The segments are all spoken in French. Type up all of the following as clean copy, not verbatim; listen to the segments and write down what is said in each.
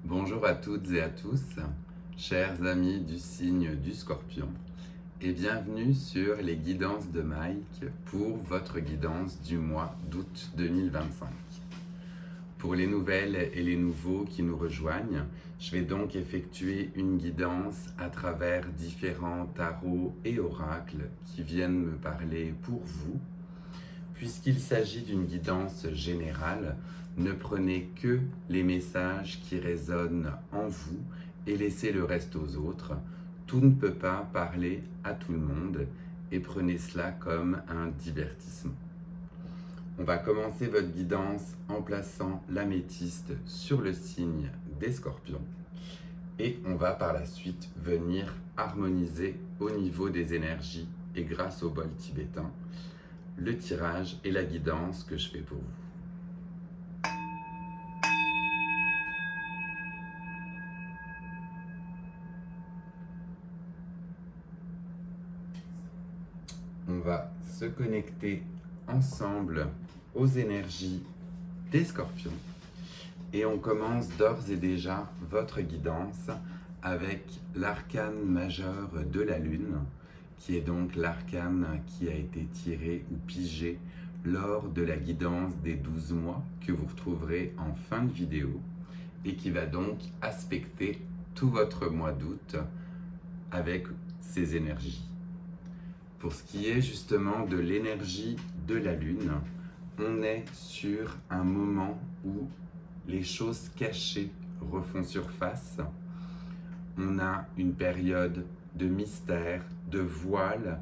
Bonjour à toutes et à tous, chers amis du signe du Scorpion, et bienvenue sur les guidances de Mike pour votre guidance du mois d'août 2025. Pour les nouvelles et les nouveaux qui nous rejoignent, je vais donc effectuer une guidance à travers différents tarots et oracles qui viennent me parler pour vous. Puisqu'il s'agit d'une guidance générale, ne prenez que les messages qui résonnent en vous et laissez le reste aux autres. Tout ne peut pas parler à tout le monde et prenez cela comme un divertissement. On va commencer votre guidance en plaçant l'améthyste sur le signe des Scorpions et on va par la suite venir harmoniser au niveau des énergies et grâce au bol tibétain le tirage et la guidance que je fais pour vous. On va se connecter ensemble aux énergies des Scorpions et on commence d'ores et déjà votre guidance avec l'arcane majeur de la Lune, qui est donc l'arcane qui a été tiré ou pigé lors de la guidance des 12 mois que vous retrouverez en fin de vidéo et qui va donc aspecter tout votre mois d'août avec ces énergies. Pour ce qui est justement de l'énergie de la Lune, on est sur un moment où les choses cachées refont surface. On a une période de mystère, de voile,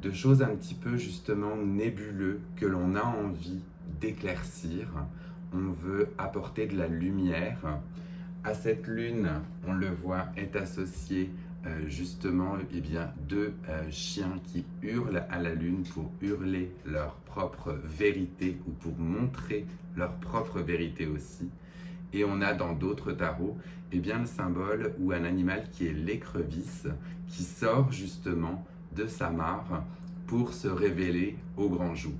de choses un petit peu justement nébuleux que l'on a envie d'éclaircir. On veut apporter de la lumière. À cette lune, on le voit, est associé justement deux chiens qui hurlent à la lune pour hurler leur propre vérité ou pour montrer leur propre vérité aussi. Et on a dans d'autres tarots le symbole ou un animal qui est l'écrevisse qui sort justement de sa mare pour se révéler au grand jour.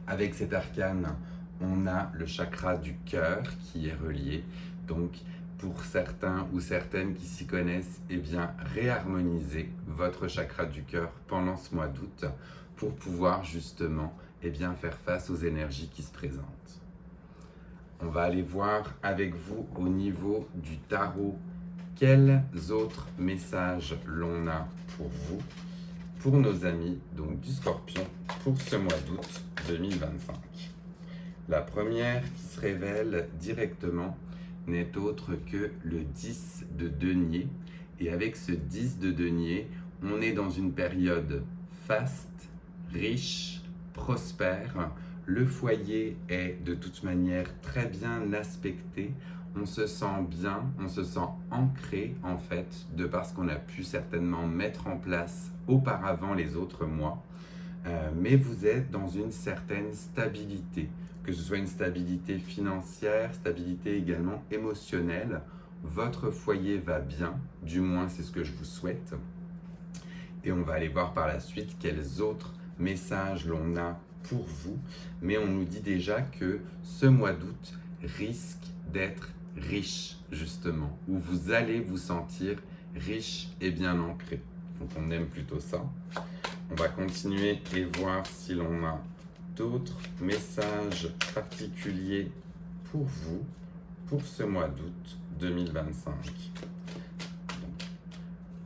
Avec cet arcane, on a le chakra du cœur qui est relié. Donc, pour certains ou certaines qui s'y connaissent, réharmoniser votre chakra du cœur pendant ce mois d'août pour pouvoir justement faire face aux énergies qui se présentent. On va aller voir avec vous au niveau du tarot quels autres messages l'on a pour vous, pour nos amis donc du Scorpion pour ce mois d'août 2025. La première qui se révèle directement n'est autre que le 10 de denier. Et avec ce 10 de denier, on est dans une période faste, riche, prospère. Le foyer est de toute manière très bien aspecté. On se sent bien, on se sent ancré en fait, de par ce qu'on a pu certainement mettre en place auparavant les autres mois. Mais vous êtes dans une certaine stabilité, que ce soit une stabilité financière, stabilité également émotionnelle. Votre foyer va bien, du moins c'est ce que je vous souhaite. Et on va aller voir par la suite quels autres messages l'on a pour vous. Mais on nous dit déjà que ce mois d'août risque d'être riche, justement, où vous allez vous sentir riche et bien ancré. Donc on aime plutôt ça. On va continuer et voir si l'on a d'autres messages particuliers pour vous, pour ce mois d'août 2025.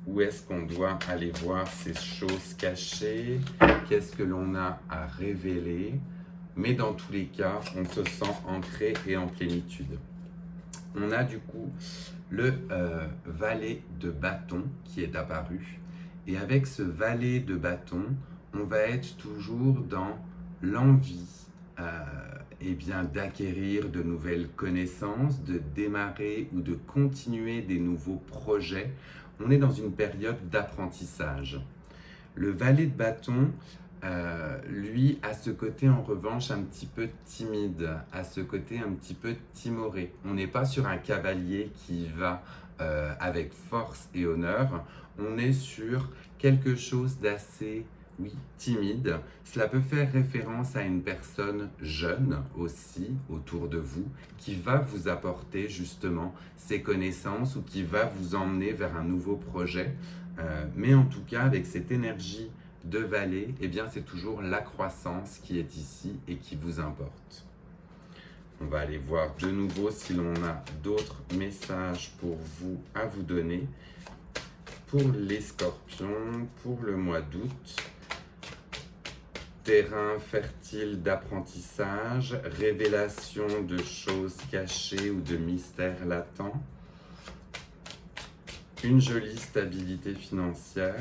Où est-ce qu'on doit aller voir ces choses cachées? Qu'est-ce que l'on a à révéler? Mais dans tous les cas, on se sent ancré et en plénitude. On a du coup le valet de bâton qui est apparu. Et avec ce valet de bâton, on va être toujours dans l'envie d'acquérir de nouvelles connaissances, de démarrer ou de continuer des nouveaux projets. On est dans une période d'apprentissage. Le valet de bâton, lui, a ce côté en revanche un petit peu timide, a ce côté un petit peu timoré. On n'est pas sur un cavalier qui va avec force et honneur, on est sur quelque chose d'assez oui, timide. Cela peut faire référence à une personne jeune aussi autour de vous qui va vous apporter justement ses connaissances ou qui va vous emmener vers un nouveau projet. Mais en tout cas, avec cette énergie de Valet, eh bien, c'est toujours la croissance qui est ici et qui vous importe. On va aller voir de nouveau si l'on a d'autres messages pour vous à vous donner. Pour les scorpions, pour le mois d'août, terrain fertile d'apprentissage, révélation de choses cachées ou de mystères latents, une jolie stabilité financière,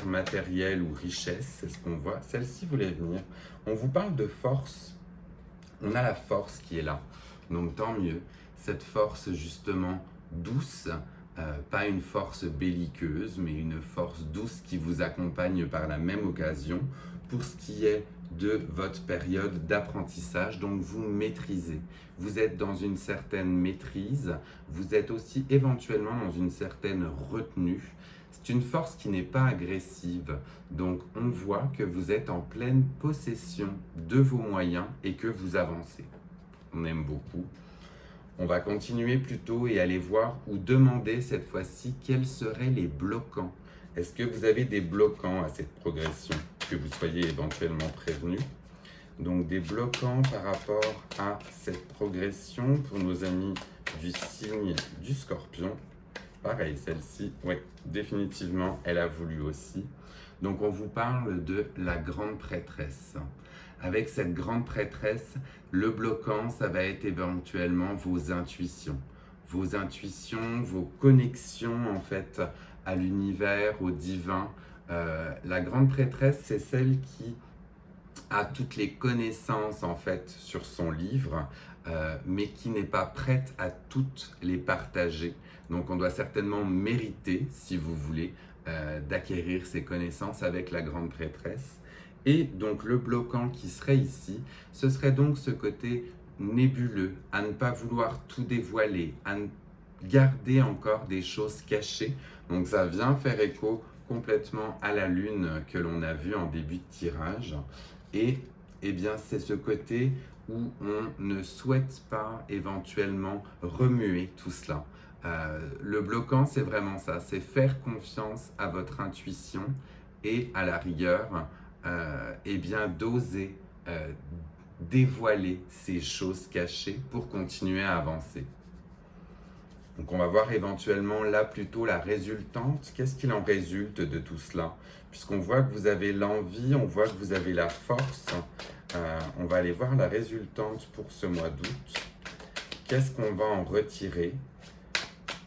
matérielle ou richesse, c'est ce qu'on voit. Celle-ci voulait venir. On vous parle de force. On a la force qui est là, donc tant mieux. Cette force justement douce, pas une force belliqueuse, mais une force douce qui vous accompagne par la même occasion pour ce qui est de votre période d'apprentissage. Donc vous maîtrisez, vous êtes dans une certaine maîtrise, vous êtes aussi éventuellement dans une certaine retenue. C'est une force qui n'est pas agressive, donc on voit que vous êtes en pleine possession de vos moyens et que vous avancez. On aime beaucoup. On va continuer plutôt et aller voir ou demander cette fois-ci quels seraient les bloquants. Est-ce que vous avez des bloquants à cette progression, que vous soyez éventuellement prévenu? Donc des bloquants par rapport à cette progression pour nos amis du signe du Scorpion. Pareil, celle-ci, oui, définitivement, elle a voulu aussi. Donc, on vous parle de la grande prêtresse. Avec cette grande prêtresse, le bloquant, ça va être éventuellement vos intuitions. Vos intuitions, vos connexions, en fait, à l'univers, au divin. La grande prêtresse, c'est celle qui a toutes les connaissances, en fait, sur son livre, mais qui n'est pas prête à toutes les partager. Donc on doit certainement mériter, si vous voulez, d'acquérir ces connaissances avec la grande prêtresse. Et donc le bloquant qui serait ici, ce serait donc ce côté nébuleux, à ne pas vouloir tout dévoiler, à garder encore des choses cachées. Donc ça vient faire écho complètement à la lune que l'on a vue en début de tirage. Et eh bien c'est ce côté où on ne souhaite pas éventuellement remuer tout cela. Le bloquant, c'est vraiment ça, c'est faire confiance à votre intuition et à la rigueur, eh bien d'oser dévoiler ces choses cachées pour continuer à avancer. Donc on va voir éventuellement là plutôt la résultante. Qu'est-ce qu'il en résulte de tout cela? Puisqu'on voit que vous avez l'envie, on voit que vous avez la force. On va aller voir la résultante pour ce mois d'août. Qu'est-ce qu'on va en retirer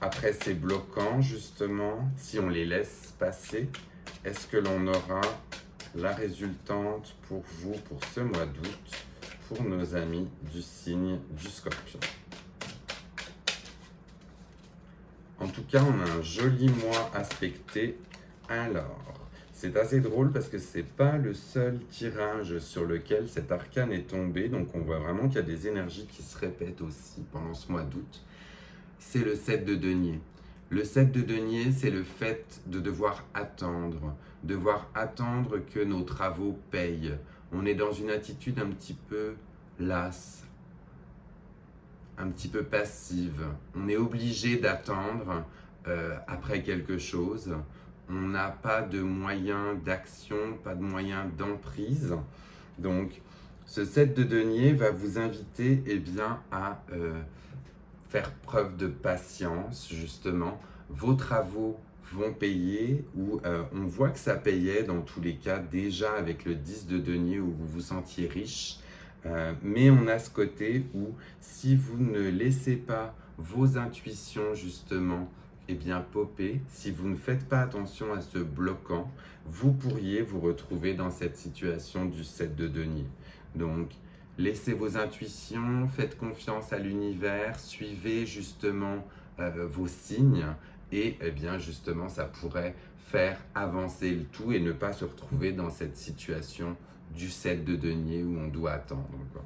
après ces bloquants, justement, si on les laisse passer? Est-ce que l'on aura la résultante pour vous, pour ce mois d'août, pour nos amis du signe du Scorpion? En tout cas, on a un joli mois aspecté. Alors, c'est assez drôle parce que c'est pas le seul tirage sur lequel cet arcane est tombé. Donc, on voit vraiment qu'il y a des énergies qui se répètent aussi pendant ce mois d'août. C'est le 7 de denier. Le 7 de denier, c'est le fait de devoir attendre que nos travaux payent. On est dans une attitude un petit peu lasse, un petit peu passive. On est obligé d'attendre après quelque chose. On n'a pas de moyens d'action, pas de moyens d'emprise. Donc, ce 7 de denier va vous inviter eh bien, à faire preuve de patience, justement. Vos travaux vont payer, ou on voit que ça payait dans tous les cas, déjà avec le 10 de denier où vous vous sentiez riche. Mais on a ce côté où si vous ne laissez pas vos intuitions justement eh bien popper, si vous ne faites pas attention à ce bloquant, vous pourriez vous retrouver dans cette situation du 7 de denier. Donc laissez vos intuitions, faites confiance à l'univers, suivez justement vos signes et eh bien justement ça pourrait faire avancer le tout et ne pas se retrouver dans cette situation du 7 de denier où on doit attendre, quoi.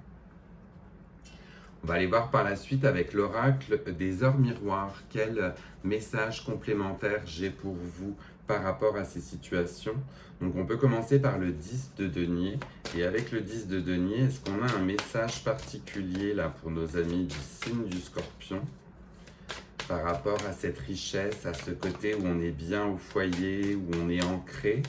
On va aller voir par la suite avec l'oracle des ors miroirs quel message complémentaire j'ai pour vous par rapport à ces situations. Donc on peut commencer par le 10 de denier. Et avec le 10 de denier, est-ce qu'on a un message particulier là pour nos amis du signe du Scorpion par rapport à cette richesse, à ce côté où on est bien au foyer, où on est ancré?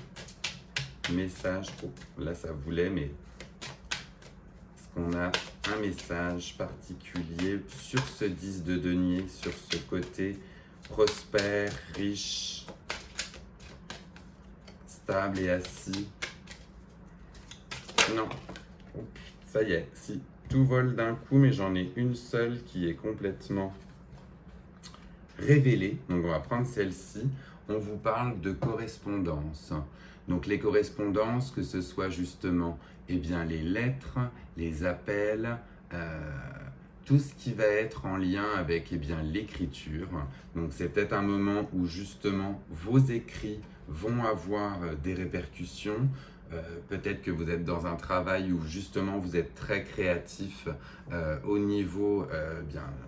Message, oh, là ça voulait, mais est-ce qu'on a un message particulier sur ce 10 de denier, sur ce côté prospère, riche, stable et assis? Non. Ça y est, si tout vole d'un coup, mais j'en ai une seule qui est complètement révélée. Donc on va prendre celle-ci. On vous parle de correspondance. Donc les correspondances, que ce soit justement eh bien, les lettres, les appels, tout ce qui va être en lien avec eh bien, l'écriture. Donc c'est peut-être un moment où justement vos écrits vont avoir des répercussions. Peut-être que vous êtes dans un travail où justement vous êtes très créatif au niveau,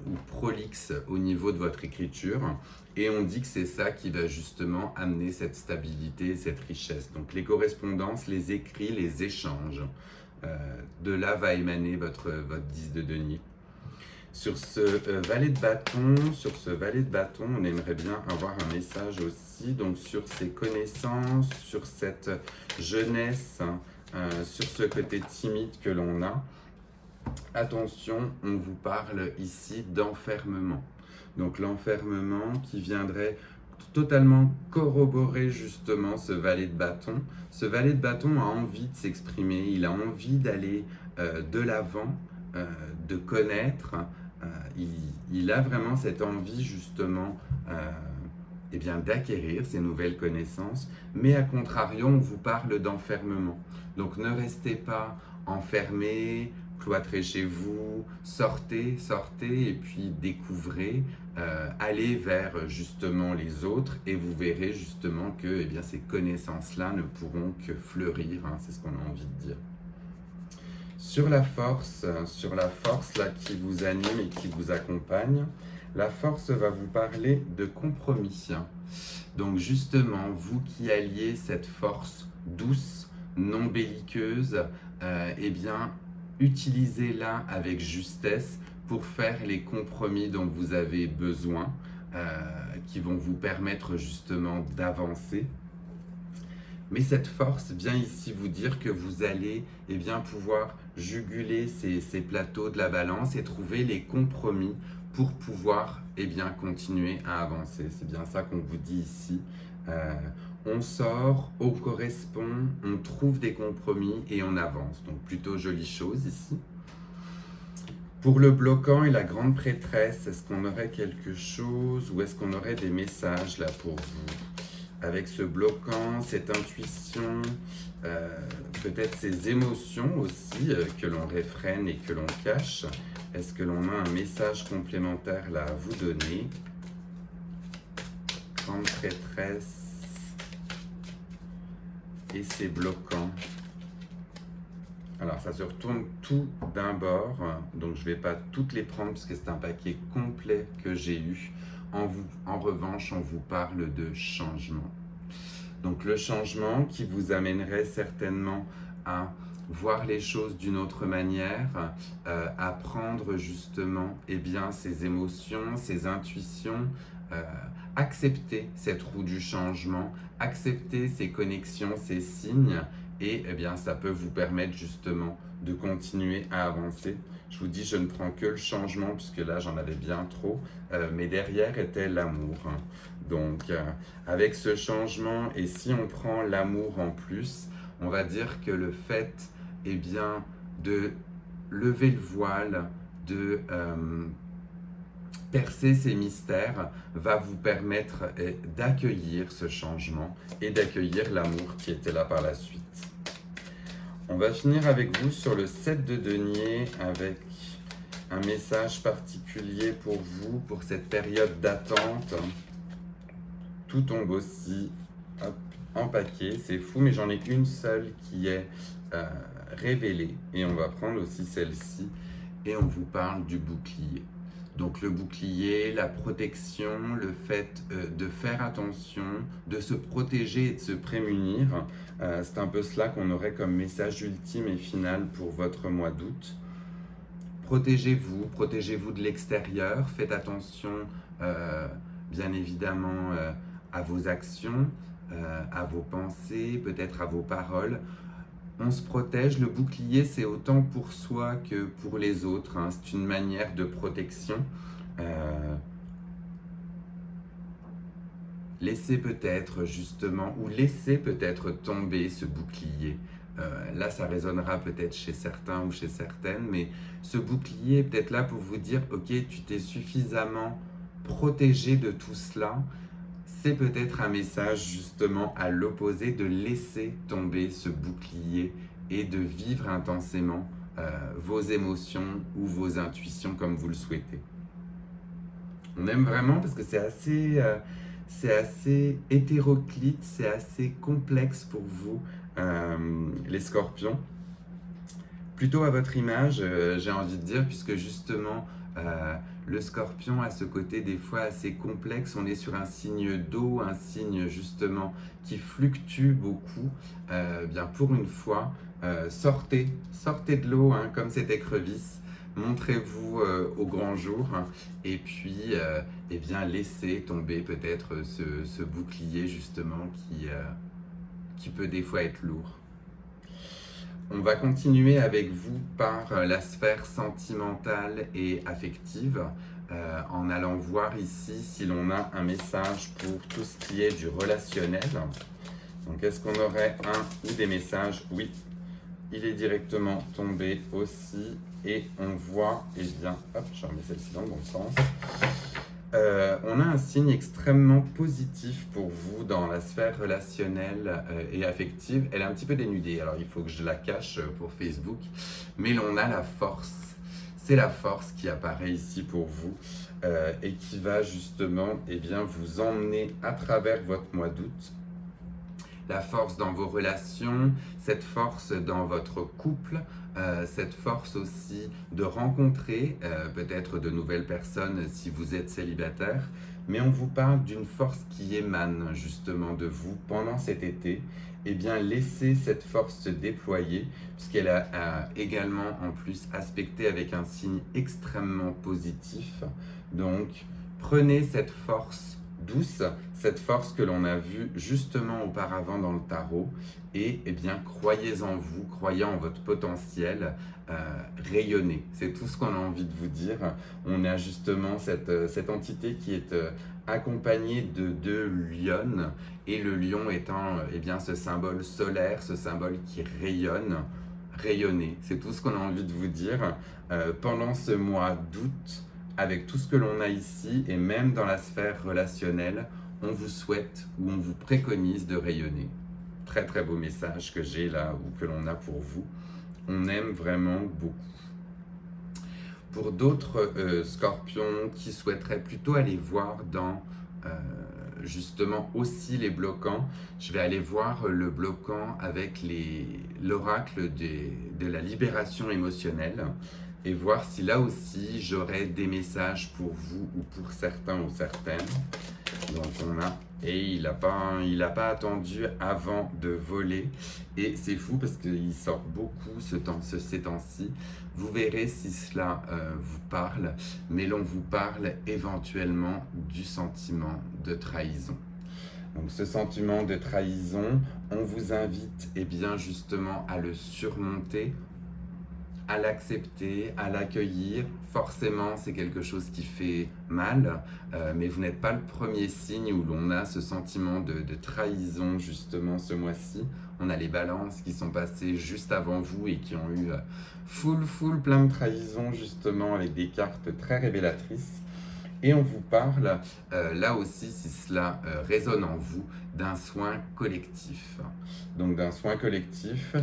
ou prolixe au niveau de votre écriture. Et on dit que c'est ça qui va justement amener cette stabilité, cette richesse. Donc les correspondances, les écrits, les échanges. De là va émaner votre 10 de denier. Sur ce valet de bâton, on aimerait bien avoir un message aussi, donc sur ses connaissances, sur cette jeunesse, sur ce côté timide que l'on a. Attention, on vous parle ici d'enfermement. Donc l'enfermement qui viendrait totalement corroborer justement ce valet de bâton. Ce valet de bâton a envie de s'exprimer, il a envie d'aller de l'avant, de connaître. Il a vraiment cette envie justement d'acquérir ces nouvelles connaissances, mais à contrario, on vous parle d'enfermement. Donc ne restez pas enfermés, cloîtrés chez vous, sortez et puis découvrez, allez vers justement les autres et vous verrez justement que ces connaissances-là ne pourront que fleurir, c'est ce qu'on a envie de dire. Sur la force là qui vous anime et qui vous accompagne, la force va vous parler de compromis. Donc justement, vous qui alliez cette force douce, non belliqueuse, utilisez-la avec justesse pour faire les compromis dont vous avez besoin, qui vont vous permettre justement d'avancer. Mais cette force vient ici vous dire que vous allez pouvoir juguler ces plateaux de la balance et trouver les compromis pour pouvoir continuer à avancer. C'est bien ça qu'on vous dit ici. On sort, on correspond, on trouve des compromis et on avance. Donc plutôt jolie chose ici. Pour le bloquant et la grande prêtresse, est-ce qu'on aurait quelque chose ou est-ce qu'on aurait des messages là pour vous? Avec ce bloquant, cette intuition, peut-être ces émotions aussi que l'on réfrène et que l'on cache. Est-ce que l'on a un message complémentaire là à vous donner? Grande prêtresse et ces bloquants. Alors ça se retourne tout d'un bord, donc je ne vais pas toutes les prendre parce que c'est un paquet complet que j'ai eu. En revanche, on vous parle de changement. Donc le changement qui vous amènerait certainement à voir les choses d'une autre manière, à prendre justement ces émotions, ces intuitions, accepter cette roue du changement, accepter ces connexions, ces signes, et ça peut vous permettre justement de continuer à avancer. Je vous dis, je ne prends que le changement, puisque là, j'en avais bien trop, mais derrière était l'amour. Donc, avec ce changement, et si on prend l'amour en plus, on va dire que le fait de lever le voile, de percer ces mystères, va vous permettre d'accueillir ce changement et d'accueillir l'amour qui était là par la suite. On va finir avec vous sur le 7 de denier avec un message particulier pour vous, pour cette période d'attente. Tout tombe aussi en paquet, c'est fou, mais j'en ai une seule qui est révélée. Et on va prendre aussi celle-ci et on vous parle du bouclier. Donc le bouclier, la protection, le fait de faire attention, de se protéger et de se prémunir, c'est un peu cela qu'on aurait comme message ultime et final pour votre mois d'août. Protégez-vous de l'extérieur, faites attention bien évidemment à vos actions, à vos pensées, peut-être à vos paroles. On se protège, le bouclier c'est autant pour soi que pour les autres, hein. C'est une manière de protection. Laissez peut-être justement, ou laissez peut-être tomber ce bouclier. Là ça résonnera peut-être chez certains ou chez certaines, mais ce bouclier est peut-être là pour vous dire, ok, tu t'es suffisamment protégé de tout cela. C'est peut-être un message justement à l'opposé, de laisser tomber ce bouclier et de vivre intensément vos émotions ou vos intuitions comme vous le souhaitez. On aime vraiment parce que c'est assez hétéroclite, c'est assez complexe pour vous, les scorpions. Plutôt à votre image, j'ai envie de dire, puisque justement, le scorpion a ce côté des fois assez complexe. On est sur un signe d'eau, un signe justement qui fluctue beaucoup. Bien pour une fois, sortez de l'eau, hein, comme cette écrevisse. Montrez-vous au grand jour, hein, et puis eh bien, laissez tomber peut-être ce bouclier justement qui peut des fois être lourd. On va continuer avec vous par la sphère sentimentale et affective, en allant voir ici si l'on a un message pour tout ce qui est du relationnel. Donc est-ce qu'on aurait un ou des messages? Oui, il est directement tombé aussi, et on voit, eh bien, hop, je remets celle-ci dans le bon sens. On a un signe extrêmement positif pour vous dans la sphère relationnelle et affective. Elle est un petit peu dénudée, alors il faut que je la cache pour Facebook, mais l'on a la force. C'est la force qui apparaît ici pour vous et qui va justement eh bien, vous emmener à travers votre mois d'août. La force dans vos relations, cette force dans votre couple, cette force aussi de rencontrer peut-être de nouvelles personnes si vous êtes célibataire, mais on vous parle d'une force qui émane justement de vous pendant cet été. Eh bien, laissez cette force se déployer, puisqu'elle a également en plus aspecté avec un signe extrêmement positif. Donc, prenez cette force douce, cette force que l'on a vue justement auparavant dans le tarot, et eh bien croyez en vous, croyez en votre potentiel, rayonnez. C'est tout ce qu'on a envie de vous dire. On a justement cette entité qui est accompagnée de deux lionnes, et le lion étant eh bien ce symbole solaire, ce symbole qui rayonne. Rayonnez, c'est tout ce qu'on a envie de vous dire pendant ce mois d'août. Avec tout ce que l'on a ici, et même dans la sphère relationnelle, on vous souhaite ou on vous préconise de rayonner. Très très beau message que j'ai là, ou que l'on a pour vous. On aime vraiment beaucoup. Pour d'autres scorpions qui souhaiteraient plutôt aller voir dans justement aussi les bloquants, je vais aller voir le bloquant avec l'oracle de la libération émotionnelle, et voir si là aussi j'aurai des messages pour vous ou pour certains ou certaines. Donc on a, et il n'a pas attendu avant de voler, et c'est fou parce qu'il sort beaucoup ces temps-ci. Vous verrez si cela vous parle, mais l'on vous parle éventuellement du sentiment de trahison. Donc ce sentiment de trahison, on vous invite eh bien justement à le surmonter, à l'accepter, à l'accueillir. Forcément, c'est quelque chose qui fait mal, mais vous n'êtes pas le premier signe où l'on a ce sentiment de trahison justement ce mois-ci. On a les balances qui sont passées juste avant vous et qui ont eu plein de trahisons justement, avec des cartes très révélatrices. Et on vous parle, là aussi, si cela résonne en vous, d'un soin collectif. Donc d'un soin collectif,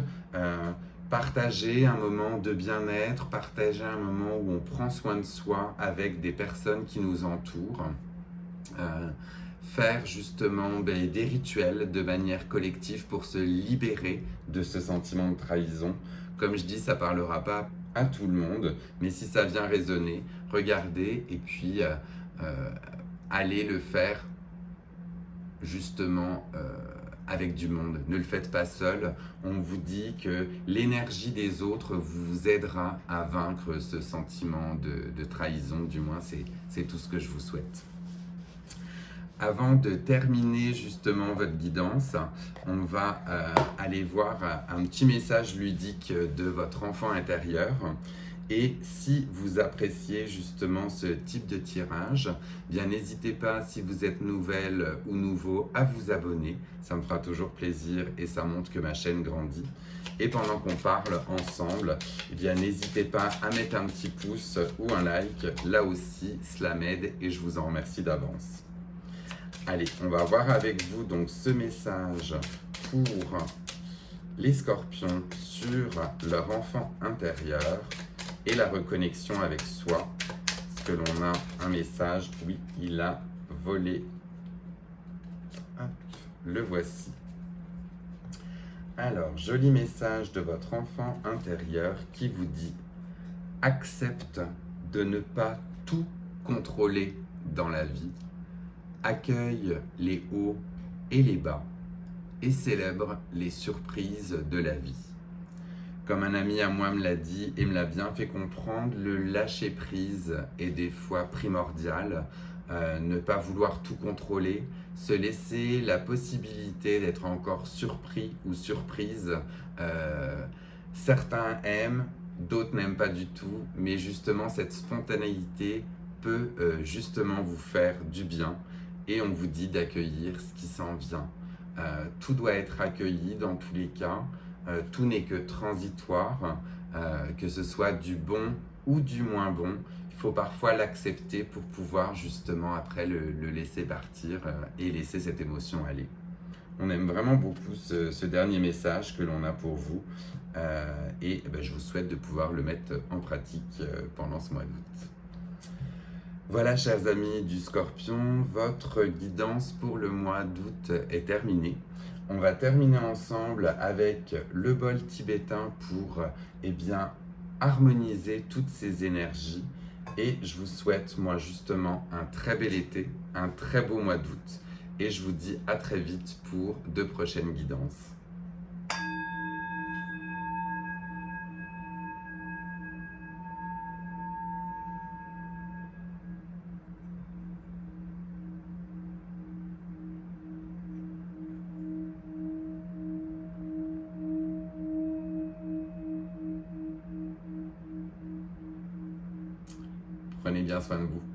partager un moment de bien-être, partager un moment où on prend soin de soi avec des personnes qui nous entourent, faire justement des rituels de manière collective pour se libérer de ce sentiment de trahison. Comme je dis, ça ne parlera pas à tout le monde, mais si ça vient résonner, regardez et puis allez le faire justement avec du monde. Ne le faites pas seul. On vous dit que l'énergie des autres vous aidera à vaincre ce sentiment de trahison, du moins c'est tout ce que je vous souhaite. Avant de terminer justement votre guidance, on va aller voir un petit message ludique de votre enfant intérieur. Et si vous appréciez justement ce type de tirage, bien n'hésitez pas, si vous êtes nouvelle ou nouveau, à vous abonner. Ça me fera toujours plaisir et ça montre que ma chaîne grandit. Et pendant qu'on parle ensemble, eh bien n'hésitez pas à mettre un petit pouce ou un like. Là aussi, cela m'aide et je vous en remercie d'avance. Allez, on va voir avec vous donc ce message pour les scorpions sur leur enfant intérieur et la reconnexion avec soi. Est-ce que l'on a un message? Oui, il a volé. Hop, le voici. Alors, joli message de votre enfant intérieur qui vous dit: accepte de ne pas tout contrôler dans la vie. Accueille les hauts et les bas et célèbre les surprises de la vie. Comme un ami à moi me l'a dit et me l'a bien fait comprendre, le lâcher-prise est des fois primordial. Ne pas vouloir tout contrôler, se laisser la possibilité d'être encore surpris ou surprise. Certains aiment, d'autres n'aiment pas du tout, mais justement cette spontanéité peut justement vous faire du bien. Et on vous dit d'accueillir ce qui s'en vient. Tout doit être accueilli dans tous les cas. Tout n'est que transitoire, que ce soit du bon ou du moins bon. Il faut parfois l'accepter pour pouvoir justement après le laisser partir et laisser cette émotion aller. On aime vraiment beaucoup ce dernier message que l'on a pour vous et je vous souhaite de pouvoir le mettre en pratique pendant ce mois d'août. Voilà, chers amis du Scorpion, votre guidance pour le mois d'août est terminée. On va terminer ensemble avec le bol tibétain pour harmoniser toutes ces énergies. Et je vous souhaite, moi, justement, un très bel été, un très beau mois d'août. Et je vous dis à très vite pour de prochaines guidances. Prenez bien soin de vous.